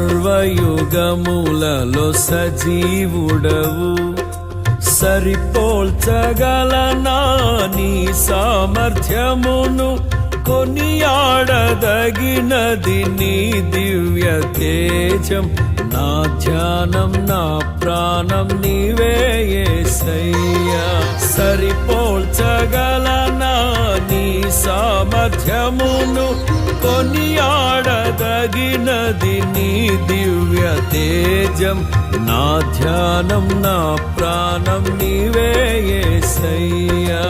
సర్వయుగములలో సజీవుడవు, సరిపోల్చగలనా నీ సామర్థ్యమును, కొనియాడదగినది నీ దివ్య తేజం. నా ధ్యానం నా ప్రాణం నీవే యేసయ్యా. సరిపోల్చగలనా నీ సామర్థ్యమును, కొనియాడదగినది నీ దివ్య తేజం. నా ధ్యానం నా ప్రాణం నీవే యేసయ్యా.